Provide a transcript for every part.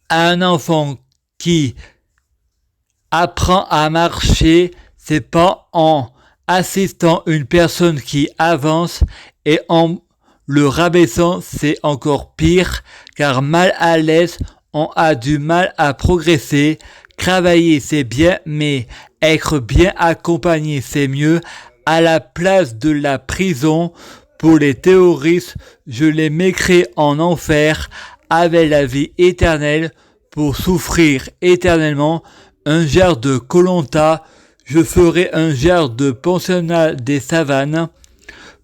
Un enfant qui apprend à marcher, c'est pas en assistant une personne qui avance et en le rabaissant, c'est encore pire, car mal à l'aise, on a du mal à progresser. Travailler, c'est bien, mais être bien accompagné, c'est mieux. À la place de la prison, pour les terroristes, je les mettrai en enfer avec la vie éternelle pour souffrir éternellement. Un genre de Koh-Lanta, je ferai un genre de pensionnat des savanes.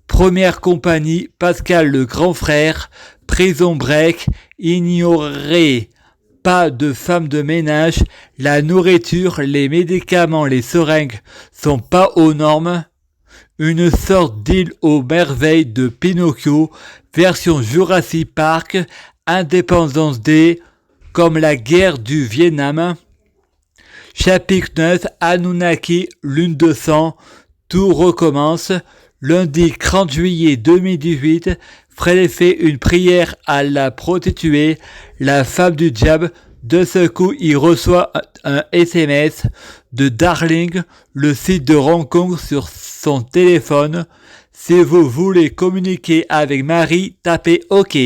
Première compagnie, Pascal le grand frère, Prison Break, ignorer pas de femme de ménage, la nourriture, les médicaments, les seringues sont pas aux normes. Une sorte d'île aux merveilles de Pinocchio, version Jurassic Park, Indépendance Day, comme la guerre du Vietnam. Chapitre 9, Anunnaki, lune de sang, tout recommence. Lundi 30 juillet 2018, Fred fait une prière à la prostituée, la femme du diable. De ce coup, il reçoit un SMS de Darling, le site de rencontre sur son téléphone. Si vous voulez communiquer avec Marie, tapez OK.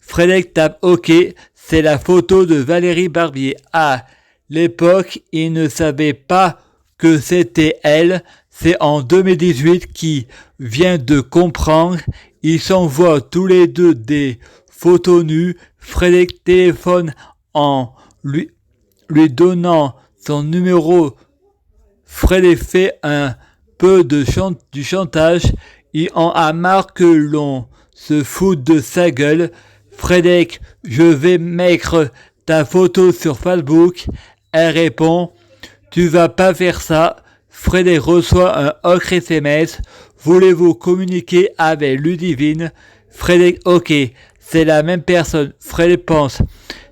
Frédéric tape OK, c'est la photo de Valérie Barbier. À l'époque, il ne savait pas que c'était elle. C'est en 2018 qu'il vient de comprendre. Ils s'envoient tous les deux des photos nues. Frédéric téléphone en lui donnant son numéro. Frédéric fait un peu du chantage. Il en a marre que l'on se fout de sa gueule. Frédéric, je vais mettre ta photo sur Facebook. Elle répond, tu vas pas faire ça. Frédéric reçoit un autre SMS. Voulez-vous communiquer avec Ludivine? Frédéric, ok, c'est la même personne. Frédéric pense,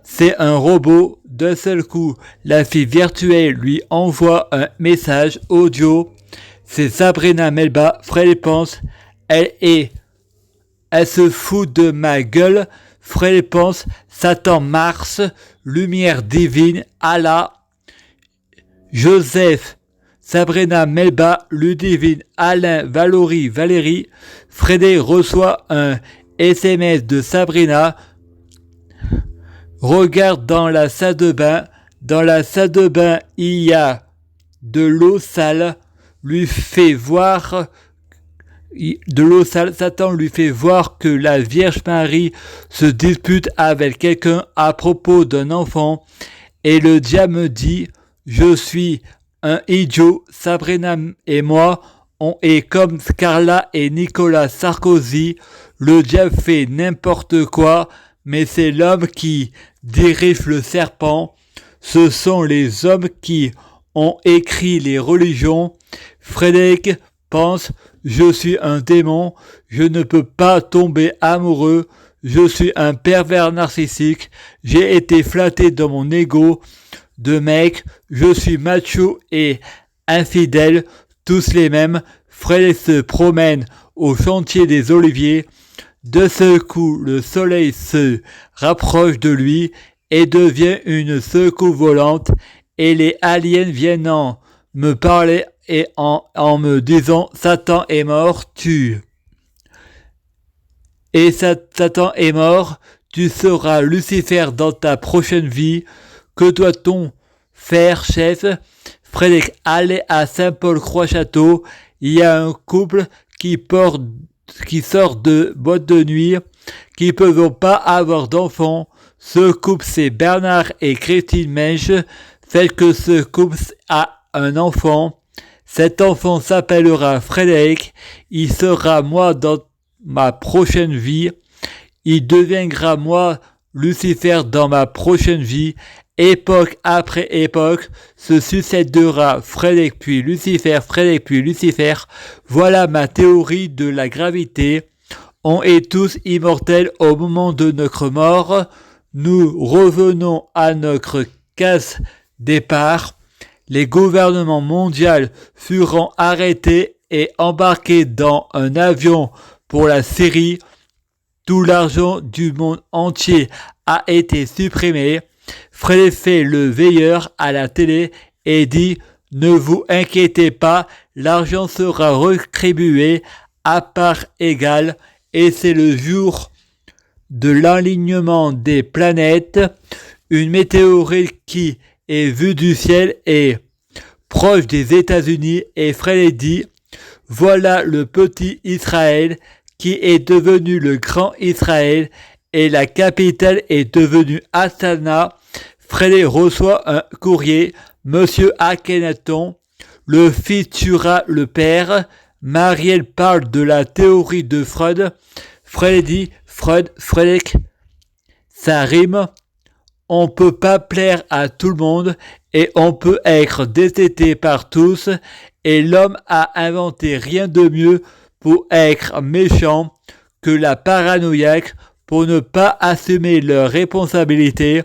c'est un robot. D'un seul coup, la fille virtuelle lui envoie un message audio. C'est Sabrina Melba. Frédéric pense, elle se fout de ma gueule. Frédéric pense, Satan Mars, lumière divine, Allah, Joseph, Sabrina Melba, Ludivine, Alain, Valérie. Frédéric reçoit un SMS de Sabrina. Regarde dans la salle de bain. Dans la salle de bain, il y a de l'eau sale. Lui fait voir de l'eau sale. Satan lui fait voir que la Vierge Marie se dispute avec quelqu'un à propos d'un enfant. Et le diable me dit, je suis un idiot. Sabrina et moi, on est comme Carla et Nicolas Sarkozy. Le diable fait n'importe quoi, mais c'est l'homme qui dirige le serpent. Ce sont les hommes qui ont écrit les religions. Frédéric pense, je suis un démon, je ne peux pas tomber amoureux, je suis un pervers narcissique, j'ai été flatté dans mon ego de mec, je suis macho et infidèle, tous les mêmes. Frédéric se promène au chantier des oliviers. De ce coup, le soleil se rapproche de lui et devient une secousse volante, et les aliens viennent me parler et en me disant Satan est mort, Satan est mort, tu seras Lucifer dans ta prochaine vie. Que doit-on faire, chef? Frédéric, allez à Saint-Paul-Croix-Château, il y a un couple qui sort de boîte de nuit, qui ne peuvent pas avoir d'enfants. Ce couple, c'est Bernard et Christine Mensch. Faites que ce couple a un enfant. Cet enfant s'appellera Frédéric. Il sera moi dans ma prochaine vie. Il deviendra moi Lucifer dans ma prochaine vie. Époque après époque se succédera Frédéric puis Lucifer, Frédéric puis Lucifer. Voilà ma théorie de la gravité. On est tous immortels au moment de notre mort. Nous revenons à notre case départ. Les gouvernements mondiaux furent arrêtés et embarqués dans un avion pour la Syrie. Tout l'argent du monde entier a été supprimé. Fred fait le veilleur à la télé et dit « Ne vous inquiétez pas, l'argent sera rétribué à part égale et c'est le jour de l'alignement des planètes. Une météorite qui est vue du ciel est proche des États-Unis et Fred dit « Voilà le petit Israël qui est devenu le grand Israël et la capitale est devenue Astana. » Fred reçoit un courrier. Monsieur Akhenaton, le fils tuera le père. Marielle parle de la théorie de Freud. Fred dit Fredek, ça rime. On peut pas plaire à tout le monde et on peut être détesté par tous et l'homme a inventé rien de mieux pour être méchant que la paranoïaque pour ne pas assumer leurs responsabilités.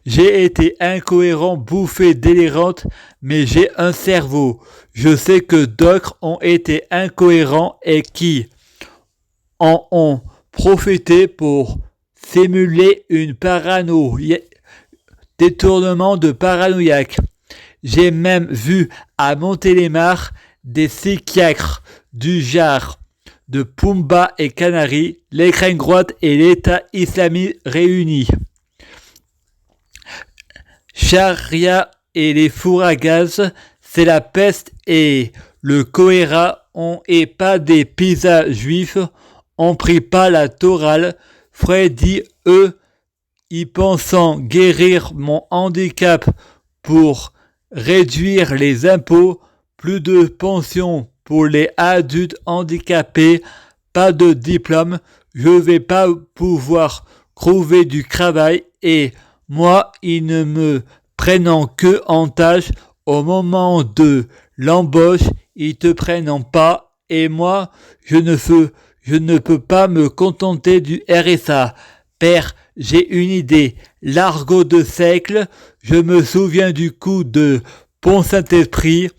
J'ai été incohérent, bouffé, délirante, mais j'ai un cerveau. Je sais que d'autres ont été incohérents et qui en ont profité pour simuler une détournement de paranoïaque. J'ai même vu à Montélimar des psychiatres du genre de Pumba et Canary, l'extrême droite et l'État islamique réunis. Charia et les fours à gaz, c'est la peste et le choléra, on est pas des pizzas juifs, on prie pas la Torah. Fred dit, eux, y pensant guérir mon handicap pour réduire les impôts, plus de pension pour les adultes handicapés, pas de diplôme, je vais pas pouvoir trouver du travail et moi, ils ne me prennent que en tâche au moment de l'embauche, ils te prennent pas et moi, je ne peux pas me contenter du RSA. Père, j'ai une idée, l'argot de siècle, je me souviens du coup de Pont-Saint-Esprit,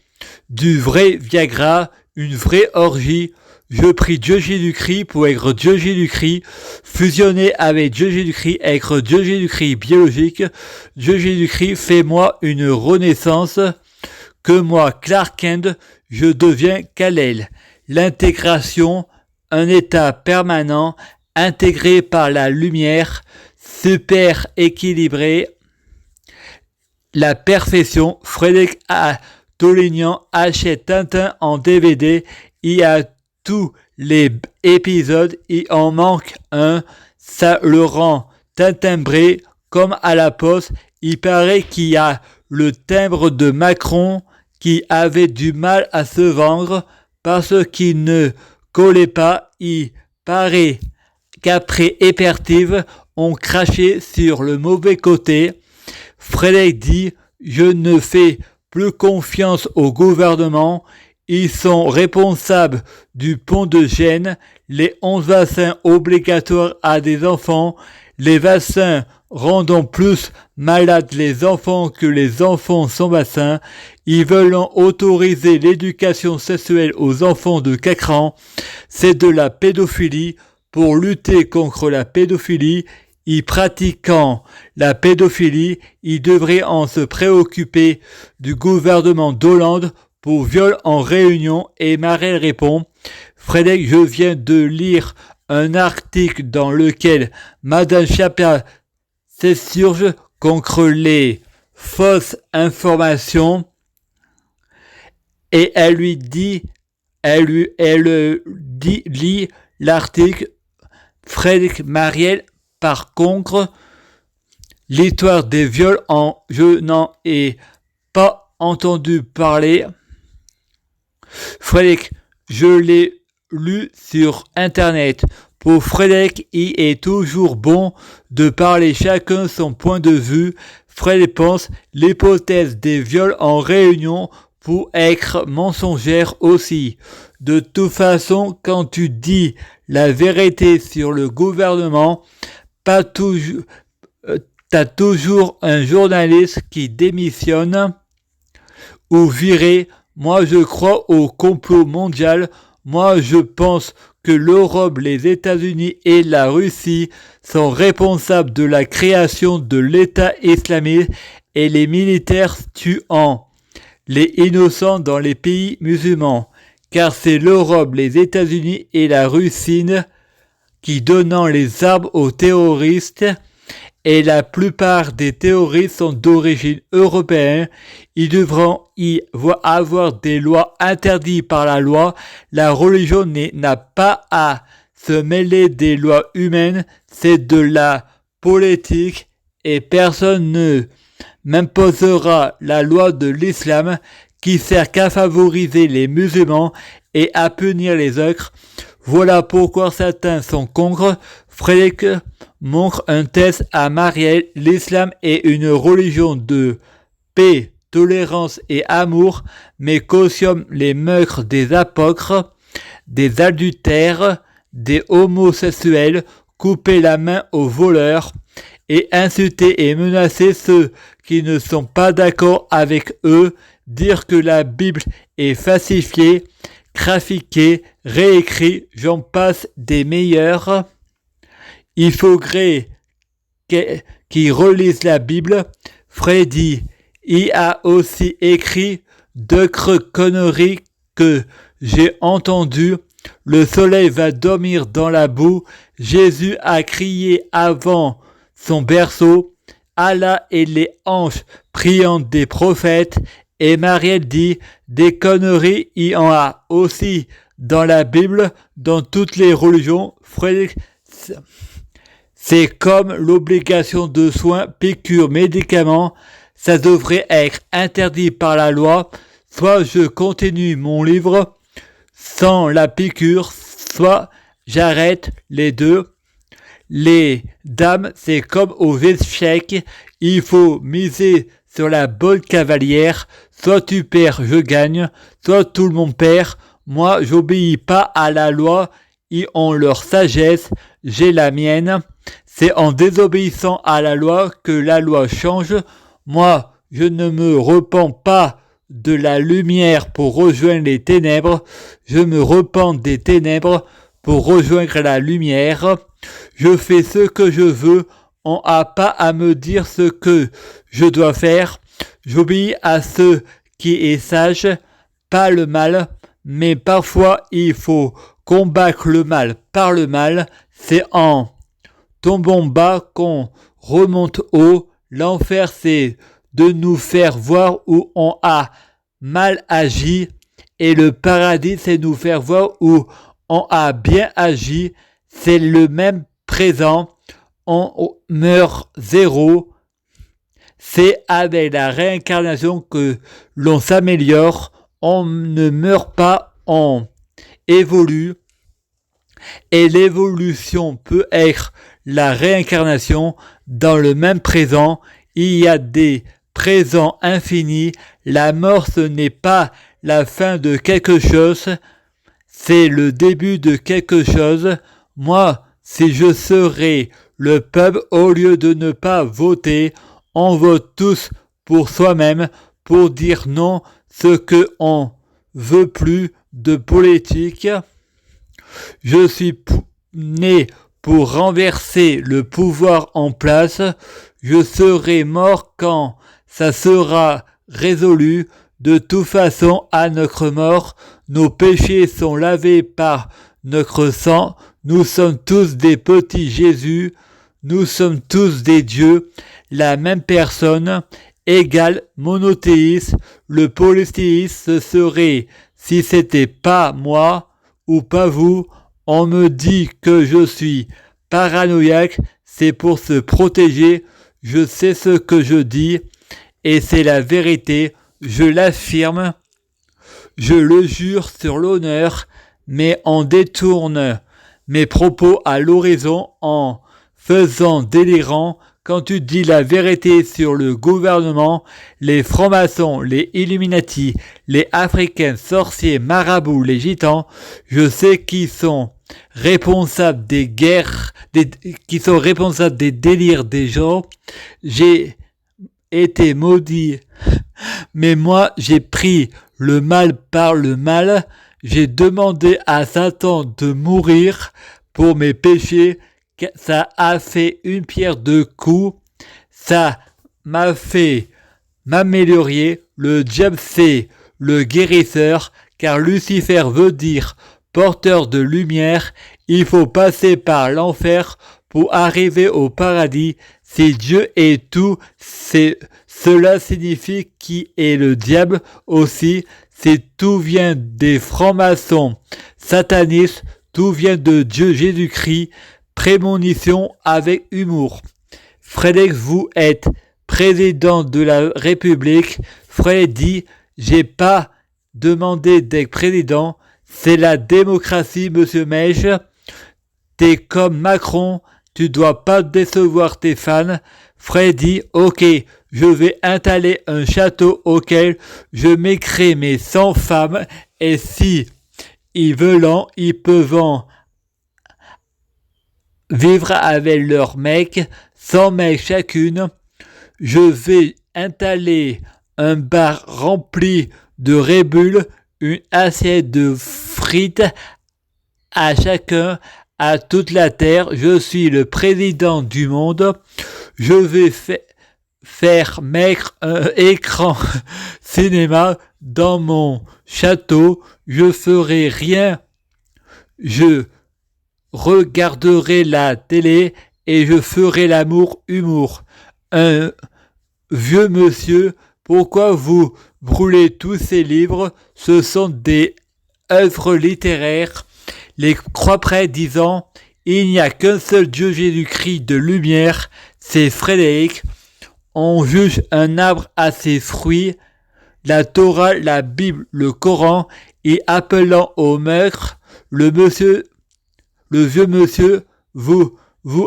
du vrai Viagra, une vraie orgie. Je prie Dieu Jésus-Christ pour être Dieu Jésus-Christ, fusionner avec Dieu Jésus-Christ, être Dieu Jésus-Christ biologique. Dieu Jésus-Christ, fais-moi une renaissance, que moi, Clark Kent, je deviens Kal-El. L'intégration, un état permanent, intégré par la lumière, super équilibré. La perfection, Frédéric Tolignan achète Tintin en DVD, il y a tous les épisodes, il en manque un, ça le rend tintimbré comme à la poste. Il paraît qu'il y a le timbre de Macron qui avait du mal à se vendre parce qu'il ne collait pas. Il paraît qu'après Hypertive, on crachait sur le mauvais côté. Frédéric dit « Je ne fais plus confiance au gouvernement. Ils sont responsables du pont de Gênes, les 11 vaccins obligatoires à des enfants, les vaccins rendant plus malades les enfants que les enfants sans vaccin. Ils veulent autoriser l'éducation sexuelle aux enfants de 4 ans. C'est de la pédophilie. Pour lutter contre la pédophilie, y pratiquant la pédophilie, ils devraient en se préoccuper du gouvernement d'Hollande pour viol en réunion. Et Marielle répond, Frédéric, je viens de lire un article dans lequel Madame Chapia s'insurge contre les fausses informations et elle lit l'article. Frédéric Marielle, par contre, l'histoire des viols je n'en ai pas entendu parler. Frédéric, je l'ai lu sur Internet. Pour Frédéric, il est toujours bon de parler chacun son point de vue. Frédéric pense l'hypothèse des viols en réunion pour être mensongère aussi. De toute façon, quand tu dis la vérité sur le gouvernement, t'as toujours un journaliste qui démissionne ou viré. Moi, je crois au complot mondial. Moi, je pense que l'Europe, les États-Unis et la Russie sont responsables de la création de l'État islamique et les militaires tuant les innocents dans les pays musulmans, car c'est l'Europe, les États-Unis et la Russie qui donnent les armes aux terroristes, et la plupart des terroristes sont d'origine européenne. Ils devront y avoir des lois interdites par la loi. La religion n'a pas à se mêler des lois humaines, c'est de la politique et personne ne m'imposera la loi de l'islam qui sert qu'à favoriser les musulmans et à punir les autres. Voilà pourquoi certains sont contre. Frédéric montre un test à Marielle. L'islam est une religion de paix, tolérance et amour, mais cautionne les meurtres des apôtres, des adultères, des homosexuels, couper la main aux voleurs et insulter et menacer ceux qui ne sont pas d'accord avec eux, dire que la Bible est falsifiée, trafiquée, réécrite, j'en passe des meilleurs. Il faudrait qu'ils relisent la Bible. Freddy y a aussi écrit d'autres conneries que j'ai entendues. Le soleil va dormir dans la boue. Jésus a crié avant son berceau. Allah et les anges priant des prophètes. Et Marielle dit, des conneries, il y en a aussi dans la Bible, dans toutes les religions. Frédéric, c'est comme l'obligation de soins, piqûres, médicaments, ça devrait être interdit par la loi. Soit je continue mon livre sans la piqûre, soit j'arrête les deux. Les dames, c'est comme aux échecs, il faut miser sur la bonne cavalière, soit tu perds, je gagne, soit tout le monde perd. Moi, j'obéis pas à la loi, ils ont leur sagesse, j'ai la mienne. C'est en désobéissant à la loi que la loi change. Moi, je ne me repens pas de la lumière pour rejoindre les ténèbres, je me repens des ténèbres pour rejoindre la lumière. Je fais ce que je veux, on n'a pas à me dire ce que je dois faire. J'obéis à ce qui est sage, pas le mal, mais parfois il faut combattre le mal par le mal. C'est en tombant bas qu'on remonte haut. L'enfer, c'est de nous faire voir où on a mal agi, et le paradis, c'est nous faire voir où on a bien agi. C'est le même présent, on meurt zéro. C'est avec la réincarnation que l'on s'améliore, on ne meurt pas, on évolue. Et l'évolution peut être la réincarnation dans le même présent. Il y a des présents infinis. La mort, ce n'est pas la fin de quelque chose, c'est le début de quelque chose. Moi, si je serais le peuple, au lieu de ne pas voter, on vote tous pour soi-même, pour dire non, ce que on veut plus de politique. Je suis né pour renverser le pouvoir en place. Je serai mort quand ça sera résolu. De toute façon, à notre mort, nos péchés sont lavés par notre sang. Nous sommes tous des petits Jésus. Nous sommes tous des dieux. La même personne, égale monothéiste. Le polythéiste, ce serait, si c'était pas moi ou pas vous, on me dit que je suis paranoïaque, c'est pour se protéger. Je sais ce que je dis et c'est la vérité. Je l'affirme, je le jure sur l'honneur, mais on détourne mes propos à l'horizon en faisant délirant. Quand tu dis la vérité sur le gouvernement, les francs-maçons, les Illuminati, les Africains, sorciers, marabouts, les gitans, je sais qui sont responsables des guerres, qui sont responsables des délires des gens. J'ai été maudit, mais moi j'ai pris le mal par le mal. j'ai demandé à Satan de mourir pour mes péchés, ça a fait une pierre deux coups, ça m'a fait m'améliorer, le diable c'est le guérisseur, car Lucifer veut dire porteur de lumière, il faut passer par l'enfer pour arriver au paradis. Si Dieu est tout, cela signifie qui est le diable aussi. Si tout vient des francs-maçons satanistes, tout vient de Dieu Jésus-Christ. Prémonition avec humour. Frédéric, vous êtes président de la République. Frédéric dit, j'ai pas demandé d'être président. C'est la démocratie, monsieur Mèche. T'es comme Macron, tu dois pas décevoir tes fans. Fred dit, ok, je vais installer un château auquel je mettrai mes 100 femmes et si ils veulent, ils peuvent vivre avec leurs mecs, 100 mecs chacune. Je vais installer un bar rempli de Red Bull, une assiette de frites à chacun, à toute la terre. Je suis le président du monde. Je vais faire mettre un écran cinéma dans mon château. Je ferai rien. Je regarderai la télé et je ferai l'amour humour. Un vieux monsieur, pourquoi vous brûlez tous ces livres? Ce sont des œuvres littéraires. Les croix-prêtres disant, il n'y a qu'un seul Dieu Jésus-Christ de lumière, c'est Frédéric. On juge un arbre à ses fruits, la Torah, la Bible, le Coran, et appelant au meurtre, le vieux monsieur, vous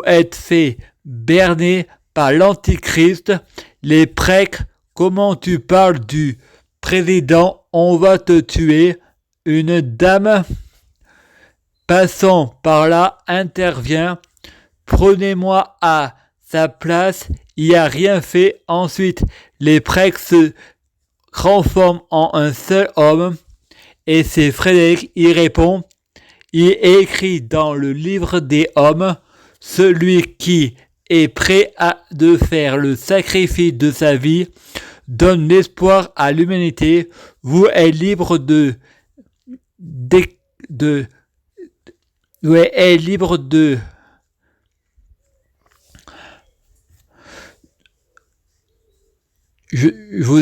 êtes fait berner par l'Antichrist. Les prêtres, comment tu parles du président, on va te tuer. Une dame passant par là intervient, prenez-moi à sa place, il a rien fait. Ensuite, les prêtres se transforment en un seul homme et c'est Frédéric, il répond, il est écrit dans le livre des hommes, celui qui est prêt de faire le sacrifice de sa vie donne l'espoir à l'humanité. Vous êtes libre vous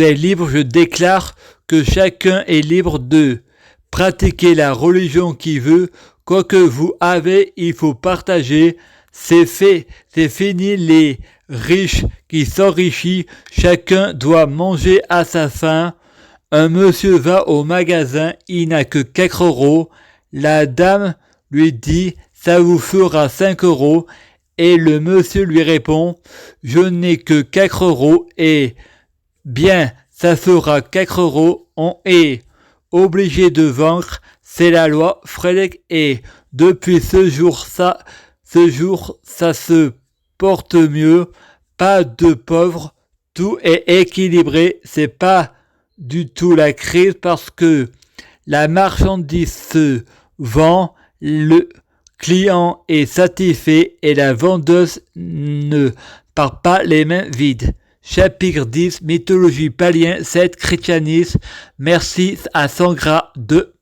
êtes libre, je déclare que chacun est libre de pratiquer la religion qu'il veut. Quoi que vous avez, il faut partager. C'est fait, c'est fini les riches qui s'enrichissent. Chacun doit manger à sa faim. Un monsieur va au magasin, il n'a que 4 €. La dame lui dit, ça vous fera 5 €. Et le monsieur lui répond, je n'ai que 4 € et bien, ça fera 4 €. On est obligé de vaincre, c'est la loi. Frédéric et depuis ce jour, ça se porte mieux. Pas de pauvres, tout est équilibré. C'est pas du tout la crise parce que la marchandise se vend, le client est satisfait et la vendeuse ne part pas les mains vides. Chapitre 10, mythologie païenne, 7, christianisme. Merci à Sangra 2.